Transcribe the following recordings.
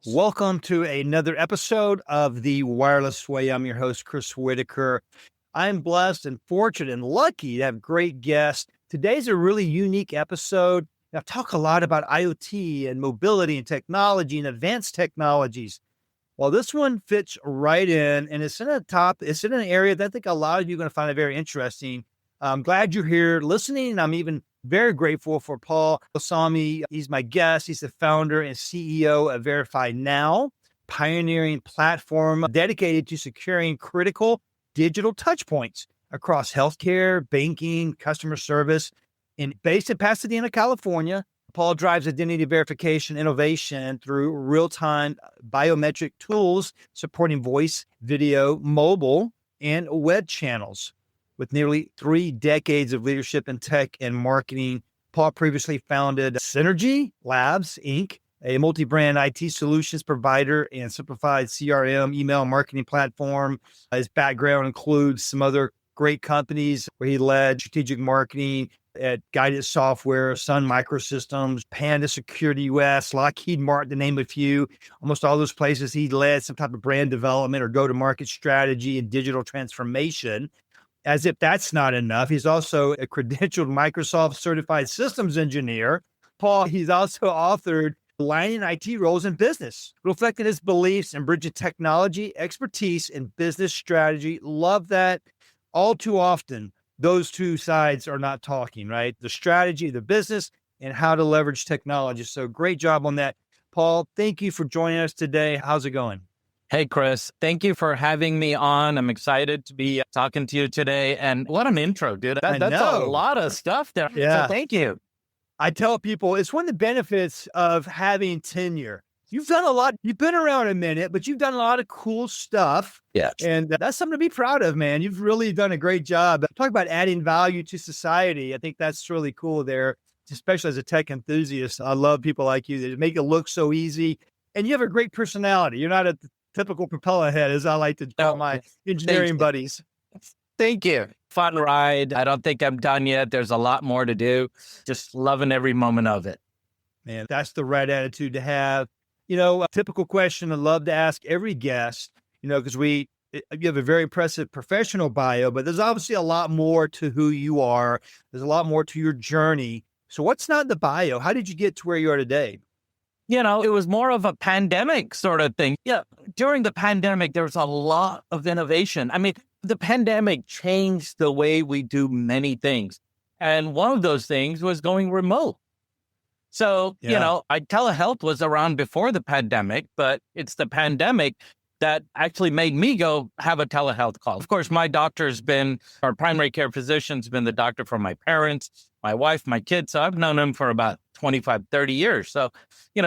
Welcome to another episode of The Wireless Way. I'm your host, Chris Whitaker. I'm blessed and fortunate and lucky to have great guests. Today's a really unique episode. I talk a lot about IoT and mobility and technology and advanced technologies. Well, this one fits right in, and it's in an area that I think a lot of you are going to find it very interesting. I'm glad you're here listening, and I'm even very grateful for Paul Velusamy. He's my guest. He's the founder and CEO of VerifiNow, pioneering platform dedicated to securing critical digital touchpoints across healthcare, banking, customer service. And based in Pasadena, California, Paul drives identity verification innovation through real-time biometric tools supporting voice, video, mobile, and web channels. With nearly 3 decades of leadership in tech and marketing, Paul previously founded Synergy Labs, Inc., a multi-brand IT solutions provider and simplified CRM email marketing platform. His background includes some other great companies where he led strategic marketing at Guided Software, Sun Microsystems, Panda Security US, Lockheed Martin, to name a few. Almost all those places he led some type of brand development or go-to-market strategy and digital transformation. As if that's not enough, he's also a credentialed Microsoft certified systems engineer. Paul, he's also authored Aligning IT Roles in Business, reflecting his beliefs in bridging technology, expertise, and business strategy. Love that. All too often, those two sides are not talking, right? The strategy, the business, and how to leverage technology. So great job on that. Paul, thank you for joining us today. How's it going? Hey, Chris, thank you for having me on. I'm excited to be talking to you today. And what an intro, dude. That's a lot of stuff there. Yeah. So thank you. I tell people it's one of the benefits of having tenure. You've done a lot. You've been around a minute, but you've done a lot of cool stuff. Yeah. And that's something to be proud of, man. You've really done a great job. Talk about adding value to society. I think that's really cool there, especially as a tech enthusiast. I love people like you that make it look so easy. And you have a great personality. You're not a typical propeller head, as I like to call my engineering buddies. Thank you. Fun ride. I don't think I'm done yet. There's a lot more to do. Just loving every moment of it. Man, that's the right attitude to have. You know, a typical question I love to ask every guest, because you have a very impressive professional bio, but there's obviously a lot more to who you are. There's a lot more to your journey. So what's not in the bio? How did you get to where you are today? It was more of a pandemic sort of thing. Yeah. During the pandemic, there was a lot of innovation. I mean, the pandemic changed the way we do many things. And one of those things was going remote. So, telehealth was around before the pandemic, but it's the pandemic that actually made me go have a telehealth call. Of course, my our primary care physician's been the doctor for my parents, my wife, my kids. So I've known him for about 25, 30 years. So,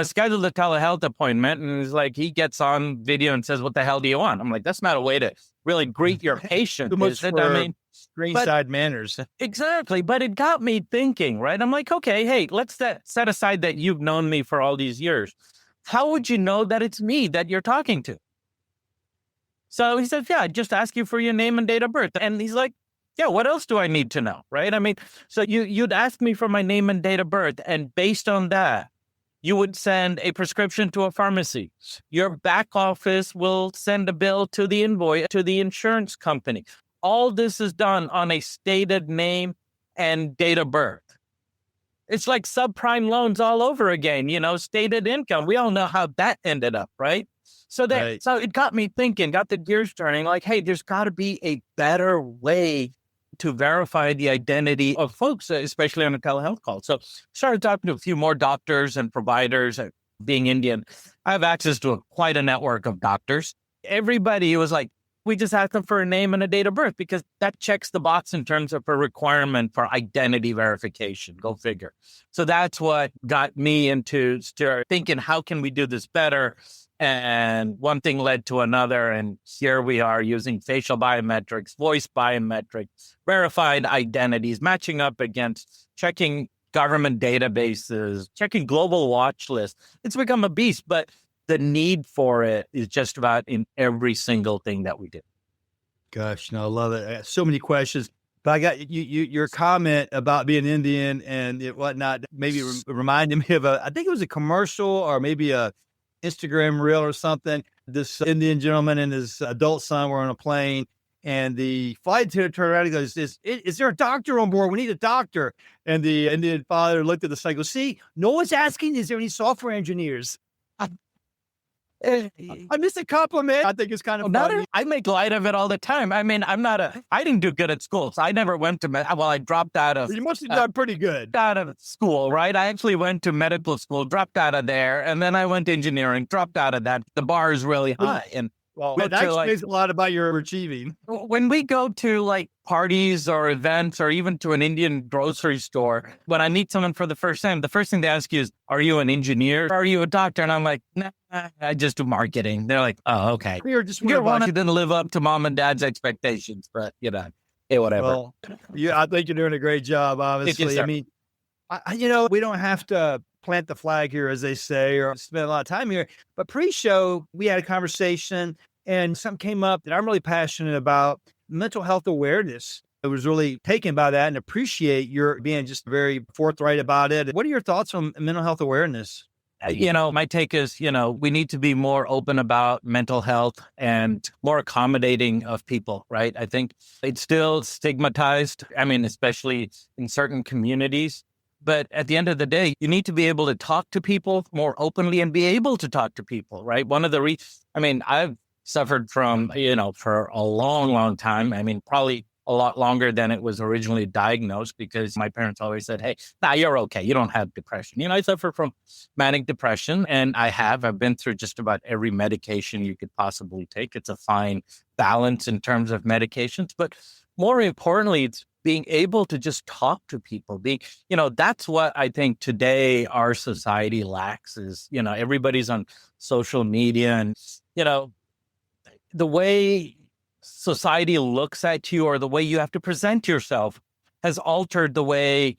scheduled a telehealth appointment, and it's like, he gets on video and says, "What the hell do you want?" I'm like, that's not a way to really greet your patient. Screenside manners. Exactly. But it got me thinking, right? I'm like, okay, hey, let's set aside that you've known me for all these years. How would you know that it's me that you're talking to? So he says, yeah, I just ask you for your name and date of birth. And he's like, yeah, what else do I need to know, right? I mean, so you'd ask me for my name and date of birth, and based on that, you would send a prescription to a pharmacy. Your back office will send a bill to the invoice to the insurance company. All this is done on a stated name and date of birth. It's like subprime loans all over again, stated income. We all know how that ended up, right? So it got me thinking, got the gears turning, like, hey, there's got to be a better way to verify the identity of folks, especially on a telehealth call. So started talking to a few more doctors and providers. Being Indian, I have access to quite a network of doctors. Everybody was like, we just asked them for a name and a date of birth because that checks the box in terms of a requirement for identity verification. Go figure. So that's what got me into thinking, how can we do this better? And one thing led to another. And here we are using facial biometrics, voice biometrics, verified identities, matching up against checking government databases, checking global watch lists. It's become a beast, but the need for it is just about in every single thing that we do. Gosh, no, I love it. I got so many questions. But I got your comment about being Indian and whatnot, maybe reminded me of I think it was a commercial or maybe a Instagram reel or something. This Indian gentleman and his adult son were on a plane, and the flight attendant turned around and goes, is there a doctor on board? We need a doctor. And the Indian father looked at the son and goes, see, no one's asking, is there any software engineers? I missed a compliment. I think it's kind of funny. I make light of it all the time. I mean, I didn't do good at school. So I never went to, I dropped out of. You must have done pretty good. Out of school, right? I actually went to medical school, dropped out of there. And then I went to engineering, dropped out of that. The bar is really high. And well, that explains a lot about your achieving. When we go to like parties or events or even to an Indian grocery store, when I meet someone for the first time, the first thing they ask you is, are you an engineer? Are you a doctor? And I'm like, nah, I just do marketing. They're like, oh, okay. You're just one who didn't live up to mom and dad's expectations, but hey, whatever. Well, I think you're doing a great job, obviously. I mean, we don't have to plant the flag here, as they say, or spend a lot of time here. But pre-show, we had a conversation and something came up that I'm really passionate about, mental health awareness. I was really taken by that and appreciate your being just very forthright about it. What are your thoughts on mental health awareness? My take is, we need to be more open about mental health and more accommodating of people, right? I think it's still stigmatized. I mean, especially in certain communities. But at the end of the day, you need to be able to talk to people more openly and be able to talk to people, right? One of the I've suffered from, for a long, long time. I mean, probably a lot longer than it was originally diagnosed, because my parents always said, hey, you're okay. You don't have depression. I suffer from manic depression, and I've been through just about every medication you could possibly take. It's a fine balance in terms of medications, but more importantly, it's being able to just talk to people. That's what I think today our society lacks is, everybody's on social media, and, the way society looks at you or the way you have to present yourself has altered the way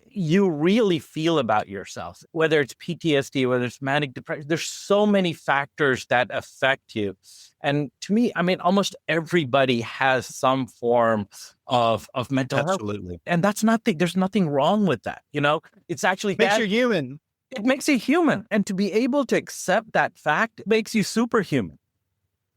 you really feel about yourself, whether it's PTSD, whether it's manic depression. There's so many factors that affect you. And to me, almost everybody has some form of mental health. Absolutely. And there's nothing wrong with that. It's actually makes you human. It makes you human. And to be able to accept that fact makes you superhuman.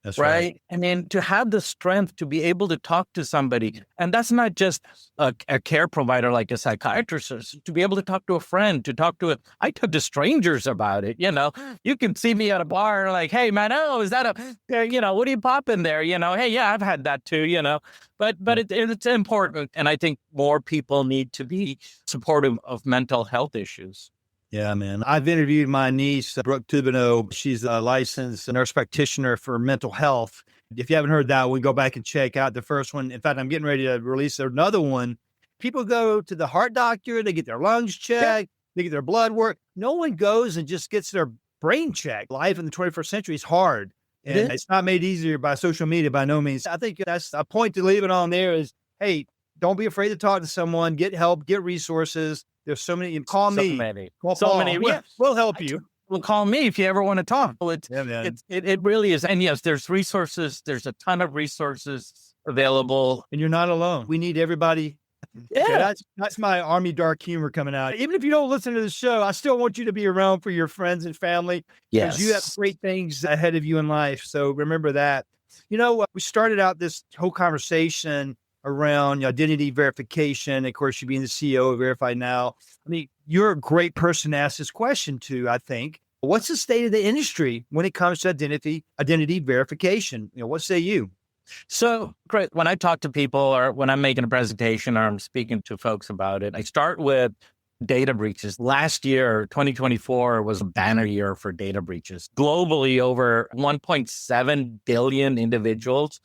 That's right. To have the strength to be able to talk to somebody, and that's not just a care provider like a psychiatrist, to be able to talk to a friend, I talk to strangers about it. You can see me at a bar like, hey man, is that what are you popping there? Hey, yeah, I've had that too, but it's important. And I think more people need to be supportive of mental health issues. Yeah, man. I've interviewed my niece, Brooke Tubino. She's a licensed nurse practitioner for mental health. If you haven't heard that, we go back and check out the first one. In fact, I'm getting ready to release another one. People go to the heart doctor, they get their lungs checked, they get their blood work. No one goes and just gets their brain checked. Life in the 21st century is hard. And it's not made easier by social media by no means. I think that's a point to leave it on there is, hey, don't be afraid to talk to someone, get help, get resources. There's so many. Call me. So many. We'll help you. Well, call me if you ever want to talk. It really is. And yes, there's resources. There's a ton of resources available. And you're not alone. We need everybody. Yeah. That's my Army dark humor coming out. Even if you don't listen to the show, I still want you to be around for your friends and family. Yes. Because you have great things ahead of you in life. So remember that. We started out this whole conversation around identity verification. Of course, you being the CEO of VerifiNow. You're a great person to ask this question to, I think. What's the state of the industry when it comes to identity verification? What say you? So, Chris, when I talk to people or when I'm making a presentation or I'm speaking to folks about it, I start with data breaches. Last year, 2024, was a banner year for data breaches. Globally, over 1.7 billion individuals'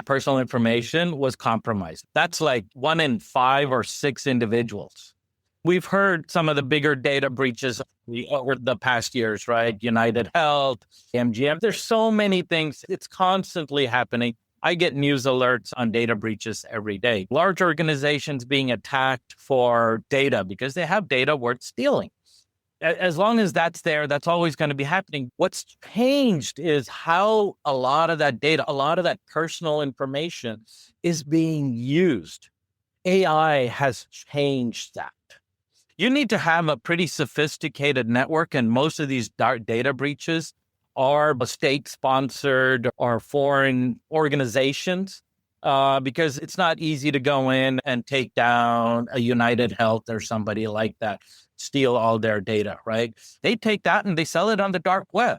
personal information was compromised. That's like 1 in 5 or 6 individuals. We've heard some of the bigger data breaches over the past years, right? United Health, MGM. There's so many things. It's constantly happening. I get news alerts on data breaches every day. Large organizations being attacked for data because they have data worth stealing. As long as that's there, that's always going to be happening. What's changed is how a lot of that data, a lot of that personal information is being used. AI has changed that. You need to have a pretty sophisticated network, and most of these data breaches are state-sponsored or foreign organizations, because it's not easy to go in and take down a United Health or somebody like that, steal all their data, right? They take that and they sell it on the dark web.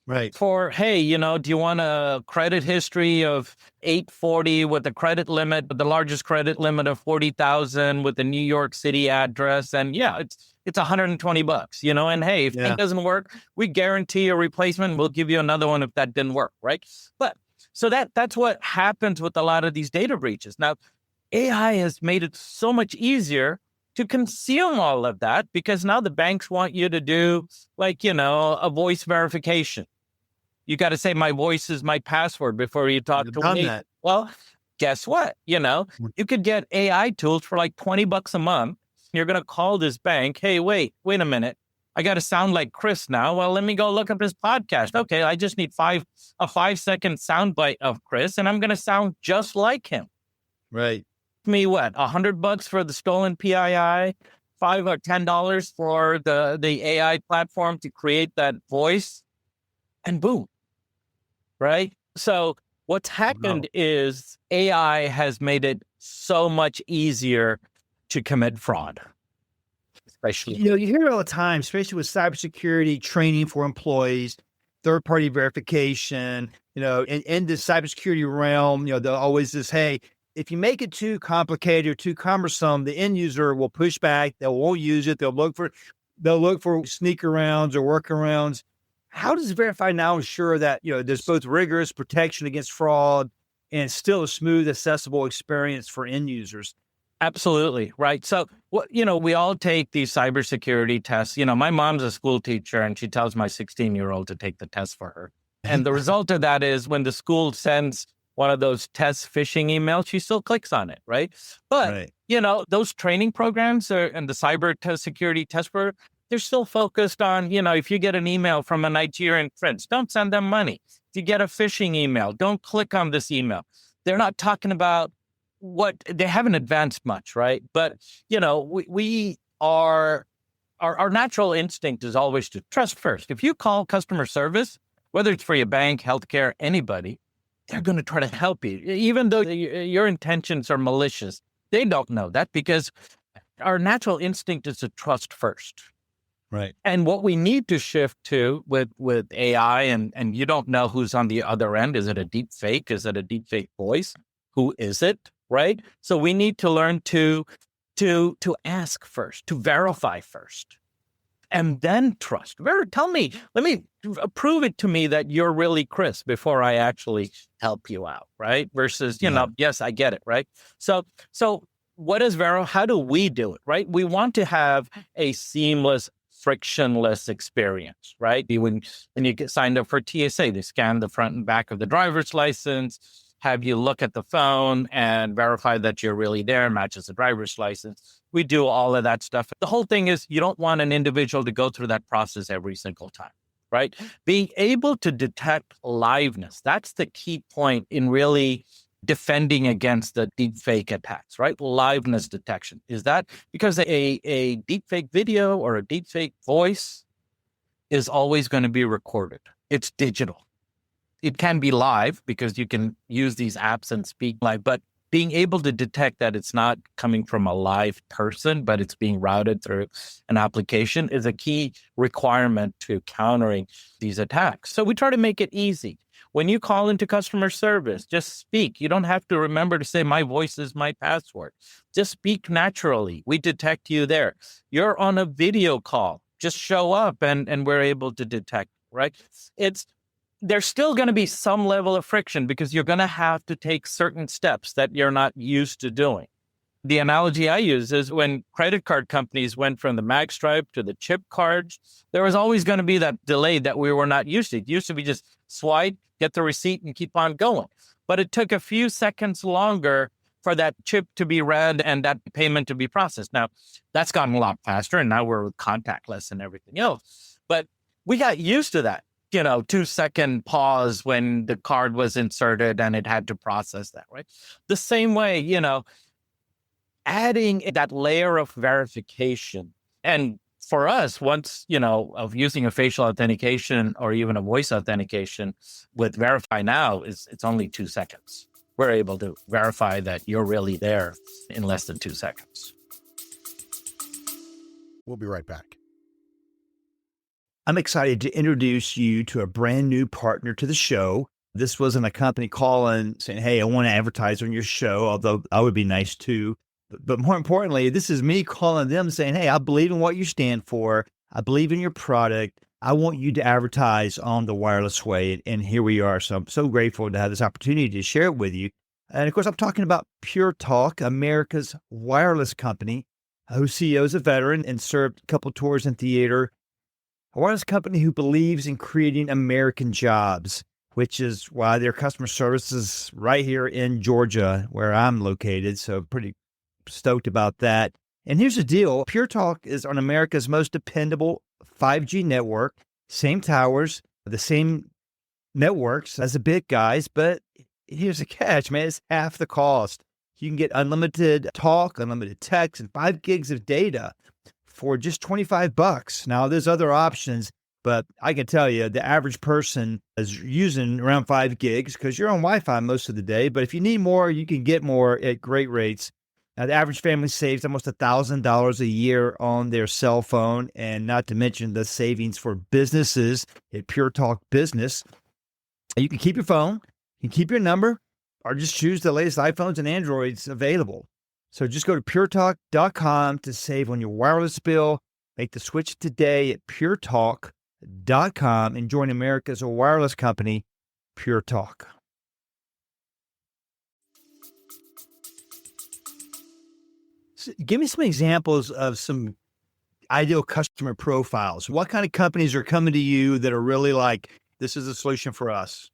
Right. For, hey, do you want a credit history of 840 with a credit limit, the largest credit limit of 40,000 with a New York City address? And yeah, it's $120, and hey, if that doesn't work, we guarantee a replacement. We'll give you another one if that didn't work, right? But so that's what happens with a lot of these data breaches. Now, AI has made it so much easier to conceal all of that, because now the banks want you to do a voice verification. You got to say, my voice is my password before you talk to me. That. Well, guess what? You could get AI tools for like $20 a month. You're going to call this bank. Hey, wait a minute. I got to sound like Chris now. Well, let me go look up his podcast. Okay, I just need a 5-second soundbite of Chris, and I'm going to sound just like him. Right. Me what? $100 for the stolen PII, $5 or $10 for the AI platform to create that voice, and boom. Right? So what's happened is AI has made it so much easier to commit fraud. Especially, you hear it all the time, especially with cybersecurity training for employees, third-party verification, in the cybersecurity realm, they'll always just, hey, if you make it too complicated or too cumbersome, the end user will push back. They won't use it. They'll look for sneak arounds or workarounds. How does VerifiNow ensure that, there's both rigorous protection against fraud and still a smooth, accessible experience for end users? Absolutely. Right. So, we all take these cybersecurity tests. My mom's a school teacher, and she tells my 16-year-old to take the test for her. And the result of that is when the school sends one of those test phishing emails, she still clicks on it. Right. But, those training programs and the cyber security test program, they're still focused on, if you get an email from a Nigerian prince, don't send them money. If you get a phishing email, don't click on this email. They're not talking about they haven't advanced much, right? But, our natural instinct is always to trust first. If you call customer service, whether it's for your bank, healthcare, anybody, they're going to try to help you, even though your intentions are malicious. They don't know that, because our natural instinct is to trust first. Right. And what we need to shift to with AI, and you don't know who's on the other end. Is it a deep fake? Is it a deep fake voice? Who is it? Right. So we need to learn to ask first, to verify first, and then trust. Let me prove it to me that you're really Chris before I actually help you out. Right. Versus, yes, I get it. Right. So what is how do we do it? Right. We want to have a seamless, frictionless experience, right? When you get signed up for TSA, they scan the front and back of the driver's license, have you look at the phone and verify that you're really there, matches the driver's license. We do all of that stuff. The whole thing is you don't want an individual to go through that process every single time, right? Being able to detect liveness, that's the key point in really defending against the deepfake attacks, right? Liveness detection. Is that because a deepfake video or a deepfake voice is always going to be recorded. It's digital. It can be live because you can use these apps and speak live, but being able to detect that it's not coming from a live person, but it's being routed through an application is a key requirement to countering these attacks. So we try to make it easy. When you call into customer service, just speak. You don't have to remember to say, my voice is my password. Just speak naturally. We detect you there. You're on a video call. Just show up and we're able to detect, right? There's still going to be some level of friction because you're going to have to take certain steps that you're not used to doing. The analogy I use is when credit card companies went from the magstripe to the chip cards, there was always going to be that delay that we were not used to. It used to be just swipe, get the receipt, and keep on going. But it took a few seconds longer for that chip to be read and that payment to be processed. Now, that's gotten a lot faster, and now we're contactless and everything else. But we got used to that. 2-second pause when the card was inserted and it had to process that, right? The same way, adding that layer of verification. And for us, once, of using a facial authentication or even a voice authentication with VerifiNow, it's only 2 seconds. We're able to verify that you're really there in less than 2 seconds. We'll be right back. I'm excited to introduce you to a brand new partner to the show. This wasn't a company calling saying, hey, I want to advertise on your show, although I would be nice too. But more importantly, this is me calling them saying, hey, I believe in what you stand for. I believe in your product. I want you to advertise on the wireless way. And here we are. So I'm so grateful to have this opportunity to share it with you. And of course, I'm talking about Pure Talk, America's wireless company, whose CEO is a veteran and served a couple tours in theater. A wireless company who believes in creating American jobs, which is why their customer service is right here in Georgia, where I'm located. So pretty stoked about that. And here's the deal. Pure Talk is on America's most dependable 5G network, same towers, the same networks as the big guys. But here's the catch, man. It's half the cost. You can get unlimited talk, unlimited text, and 5 gigs of data for just $25. Now, there's other options, but I can tell you the average person is using around 5 gigs because you're on Wi-Fi most of the day. But if you need more, you can get more at great rates. Now, the average family saves almost $1,000 a year on their cell phone, and not to mention the savings for businesses at Pure Talk Business. You can keep your phone, you can keep your number, or just choose the latest iPhones and Androids available. So just go to puretalk.com to save on your wireless bill. Make the switch today at puretalk.com and join America's wireless company, Pure Talk. So give me some examples of some ideal customer profiles. What kind of companies are coming to you that are really like, this is a solution for us?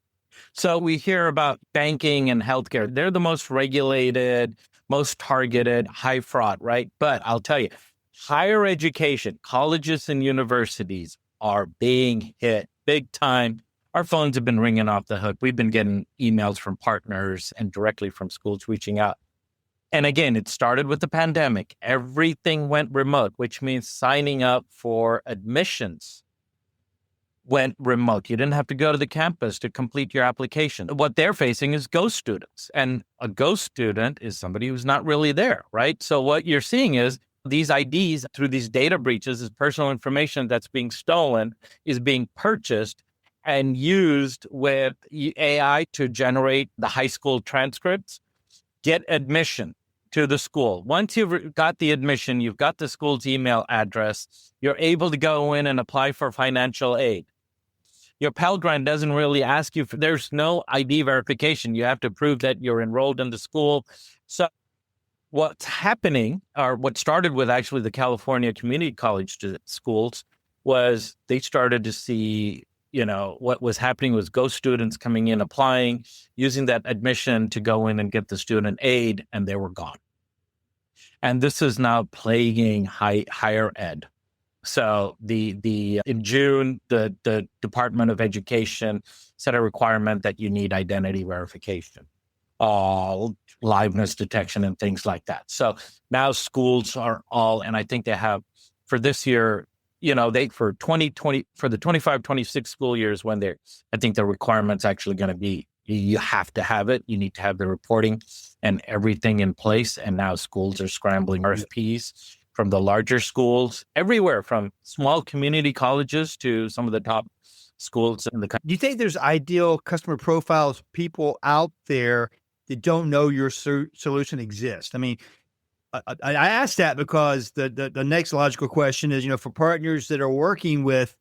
So we hear about banking and healthcare. They're the most regulated, most targeted, high fraud, right? But I'll tell you, higher education, colleges and universities are being hit big time. Our phones have been ringing off the hook. We've been getting emails from partners and directly from schools reaching out. And again, it started with the pandemic. Everything went remote, which means signing up for admissions went remote. You didn't have to go to the campus to complete your application. What they're facing is ghost students. And a ghost student is somebody who's not really there, right? So what you're seeing is these IDs through these data breaches, is personal information that's being stolen, is being purchased and used with AI to generate the high school transcripts, get admission to the school. Once you've got the admission, you've got the school's email address, you're able to go in and apply for financial aid. Your Pell Grant doesn't really ask you there's no ID verification. You have to prove that you're enrolled in the school. So what's happening, or what started with actually the California community college schools, was they started to see, what was happening was ghost students coming in, applying, using that admission to go in and get the student aid, and they were gone. And this is now plaguing higher ed. So in June, the Department of Education set a requirement that you need identity verification, liveness detection and things like that. So now schools are all, and I think they have for this year, for 2020, for the 25-26 school years, I think the requirement's actually going to be, you have to have it. You need to have the reporting and everything in place. And now schools are scrambling RFPs from the larger schools, everywhere from small community colleges to some of the top schools in the country. Do you think there's ideal customer profiles, people out there that don't know your solution exists? I mean, I asked that because the next logical question is, for partners that are working with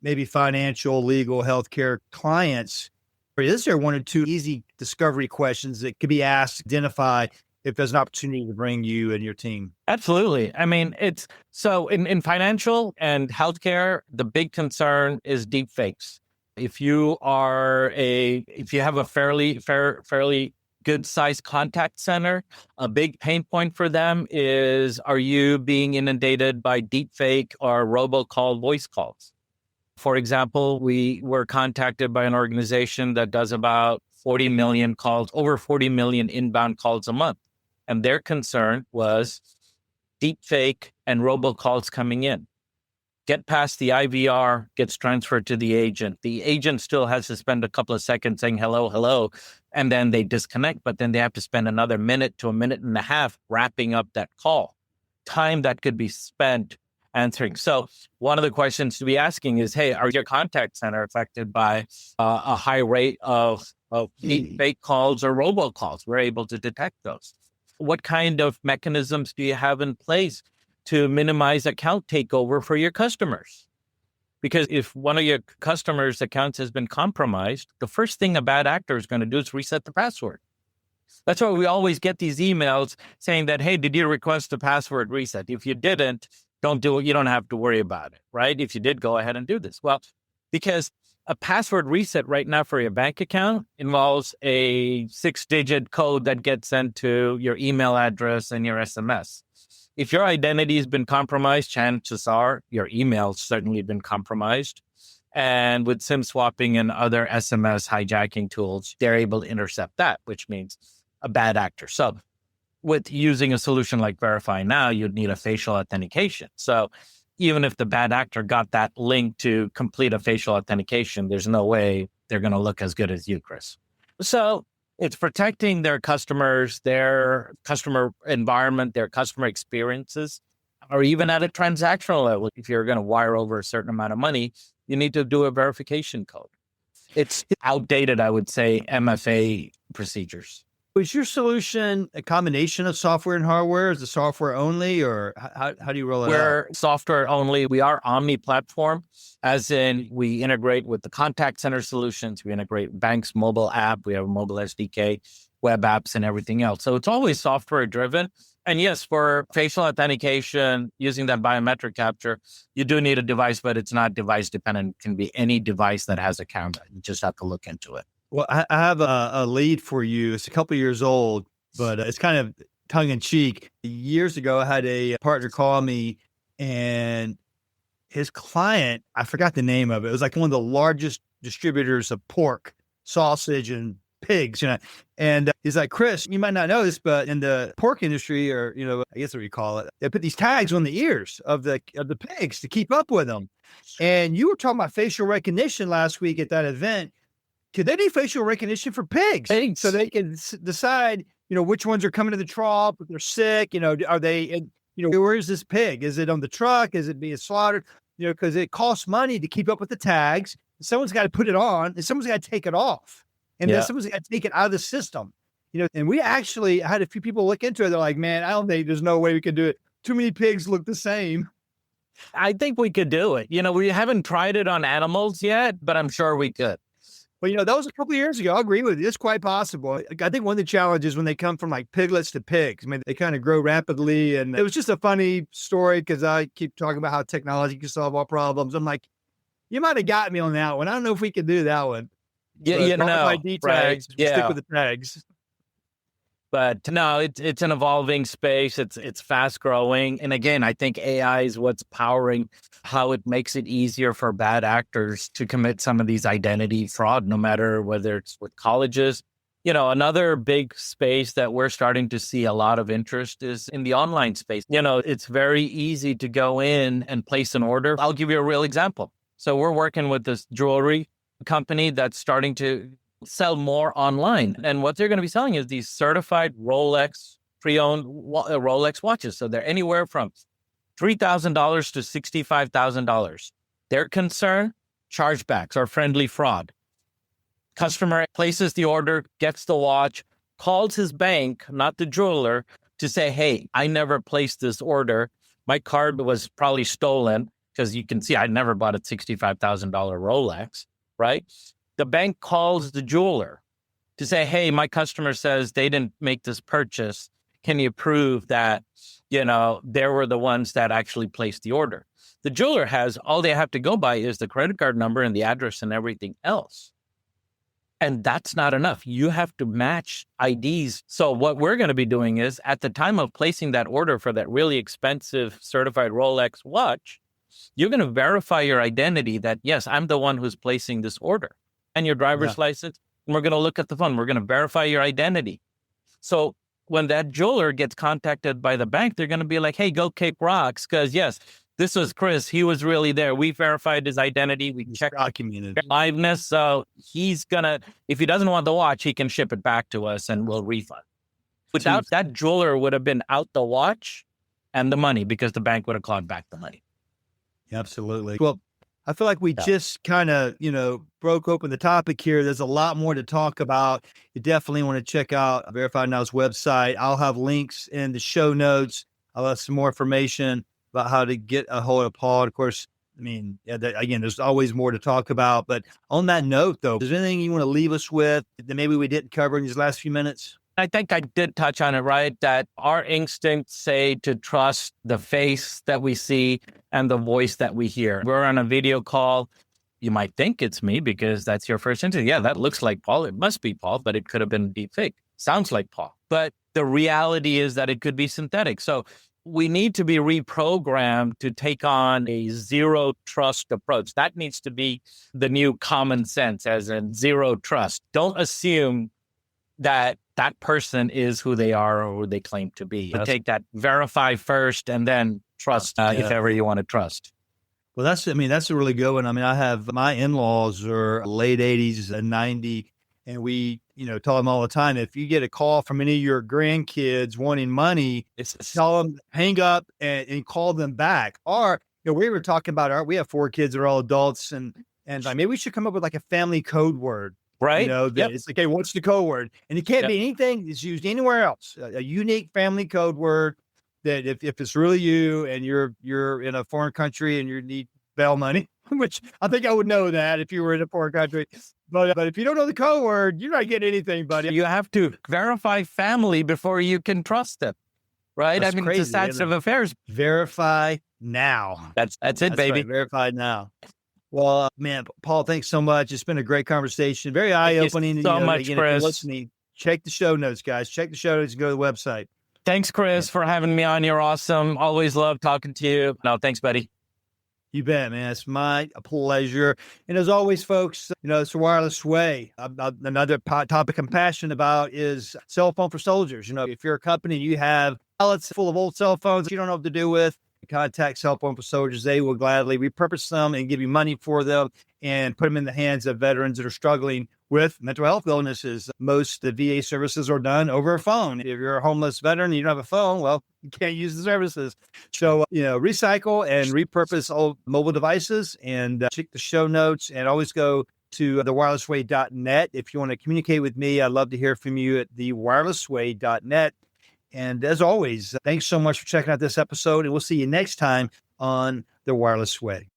maybe financial, legal, healthcare clients, is there one or two easy discovery questions that could be asked to identify if there's an opportunity to bring you and your team? Absolutely. I mean, it's so in financial and healthcare, the big concern is deepfakes. If you have a fairly good sized contact center, a big pain point for them is, are you being inundated by deepfake or robocall voice calls? For example, we were contacted by an organization that does about 40 million calls, over 40 million inbound calls a month. And their concern was deepfake and robocalls coming in. Get past the IVR, gets transferred to the agent. The agent still has to spend a couple of seconds saying hello, hello, and then they disconnect, but then they have to spend another minute to a minute and a half wrapping up that call. Time that could be spent answering. So one of the questions to be asking is, hey, are your contact center affected by a high rate of deepfake calls or robocalls? We're able to detect those. What kind of mechanisms do you have in place to minimize account takeover for your customers? Because if one of your customers' accounts has been compromised, the first thing a bad actor is going to do is reset the password. That's why we always get these emails saying that, hey, did you request a password reset? If you didn't, don't do it. You don't have to worry about it, right? If you did, go ahead and do this. Well, because a password reset right now for your bank account involves a 6-digit code that gets sent to your email address and your SMS. If your identity has been compromised, chances are your email's certainly been compromised. And with SIM swapping and other SMS hijacking tools, they're able to intercept that, which means a bad actor. So with using a solution like VerifiNow, you'd need a facial authentication. So even if the bad actor got that link to complete a facial authentication, there's no way they're going to look as good as you, Chris. So it's protecting their customers, their customer environment, their customer experiences, or even at a transactional level. If you're going to wire over a certain amount of money, you need to do a verification code. It's outdated, I would say, MFA procedures. Was your solution a combination of software and hardware? Is it software only, or how do you roll it out? We're software only. We are omni-platform, as in we integrate with the contact center solutions. We integrate banks' mobile app. We have a mobile SDK, web apps, and everything else. So it's always software driven. And yes, for facial authentication, using that biometric capture, you do need a device, but it's not device dependent. It can be any device that has a camera. You just have to look into it. Well, I have a lead for you. It's a couple of years old, but it's kind of tongue in cheek. Years ago, I had a partner call me, and his client, I forgot the name of it. It was like one of the largest distributors of pork, sausage, and pigs, and he's like, Chris, you might not know this, but in the pork industry, or, I guess what you call it, they put these tags on the ears of the pigs to keep up with them. And you were talking about facial recognition last week at that event. Could they do facial recognition for pigs? So they can decide, which ones are coming to the trough, if they're sick, are they, where is this pig? Is it on the truck? Is it being slaughtered? Because it costs money to keep up with the tags. Someone's got to put it on and someone's got to take it off. And then someone's got to take it out of the system. And we actually had a few people look into it. They're like, man, I don't think there's no way we can do it. Too many pigs look the same. I think we could do it. We haven't tried it on animals yet, but I'm sure we could. Well, that was a couple of years ago. I agree with you. It's quite possible. I think one of the challenges when they come from like piglets to pigs, they kind of grow rapidly. And it was just a funny story because I keep talking about how technology can solve all problems. I'm like, you might have got me on that one. I don't know if we can do that one. Yeah, right? Yeah. Stick with the tags. But no, it's an evolving space. It's fast growing. And again, I think AI is what's powering how it makes it easier for bad actors to commit some of these identity fraud, no matter whether it's with colleges. Another big space that we're starting to see a lot of interest is in the online space. It's very easy to go in and place an order. I'll give you a real example. So we're working with this jewelry company that's starting to sell more online. And what they're going to be selling is these certified Rolex, pre-owned Rolex watches. So they're anywhere from $3,000 to $65,000. Their concern, chargebacks or friendly fraud. Customer places the order, gets the watch, calls his bank, not the jeweler, to say, hey, I never placed this order. My card was probably stolen, because you can see I never bought a $65,000 Rolex, right? The bank calls the jeweler to say, hey, my customer says they didn't make this purchase. Can you prove that, they were the ones that actually placed the order? The jeweler all they have to go by is the credit card number and the address and everything else. And that's not enough. You have to match IDs. So what we're going to be doing is at the time of placing that order for that really expensive certified Rolex watch, you're going to verify your identity that, yes, I'm the one who's placing this order. And your driver's license, and we're going to look at the phone. We're going to verify your identity. So when that jeweler gets contacted by the bank, they're going to be like, hey, go kick rocks. Because yes, this was Chris. He was really there. We verified his identity. We checked Documented. liveness. So he's going to, if he doesn't want the watch, he can ship it back to us and we'll refund. Without that jeweler would have been out the watch and the money because the bank would have clawed back the money. Absolutely. Well, I feel like we just kind of, broke open the topic here. There's a lot more to talk about. You definitely want to check out VerifiNow's website. I'll have links in the show notes. I'll have some more information about how to get a hold of Paul. Of course, I mean, again, there's always more to talk about. But on that note, though, is there anything you want to leave us with that maybe we didn't cover in these last few minutes? I think I did touch on it, right? That our instincts say to trust the face that we see and the voice that we hear. We're on a video call. You might think it's me because that's your first instinct. Yeah, that looks like Paul. It must be Paul, but it could have been deepfake. Sounds like Paul. But the reality is that it could be synthetic. So we need to be reprogrammed to take on a zero trust approach. That needs to be the new common sense, as in zero trust. Don't assume that person is who they are or who they claim to be. Yes. Take that, verify first, and then trust if ever you want to trust. Well, that's a really good one. I mean, I have my in-laws are late 80s and 90, and we, tell them all the time, if you get a call from any of your grandkids wanting money, tell them, hang up and call them back. Or, we were talking about we have 4 kids that are all adults, and like, maybe we should come up with like a family code word. Right. It's like, okay, what's the code word? And it can't be anything that's used anywhere else. A unique family code word that if it's really you and you're in a foreign country and you need bail money, which I think I would know that if you were in a foreign country. But if you don't know the code word, you're not getting anything, buddy. You have to verify family before you can trust them. Right. That's crazy, it's a state of affairs. Verify now. That's it, baby. Right, verify now. Well, man, Paul, thanks so much. It's been a great conversation. Very eye-opening. So much, again, Chris. If you're listening, check the show notes, guys. Check the show notes and go to the website. Thanks, Chris, for having me on. You're awesome. Always love talking to you. No, thanks, buddy. You bet, man. It's my pleasure. And as always, folks, it's the wireless way. Another topic I'm passionate about is cell phone for soldiers. If you're a company, you have pallets full of old cell phones you don't know what to do with, contact Cell Phone for Soldiers. They will gladly repurpose them and give you money for them and put them in the hands of veterans that are struggling with mental health illnesses. Most of the VA services are done over a phone. If you're a homeless veteran and you don't have a phone, well, you can't use the services. So, recycle and repurpose old mobile devices, and check the show notes, and always go to thewirelessway.net. If you want to communicate with me, I'd love to hear from you at thewirelessway.net. And as always, thanks so much for checking out this episode, and we'll see you next time on The Wireless Way.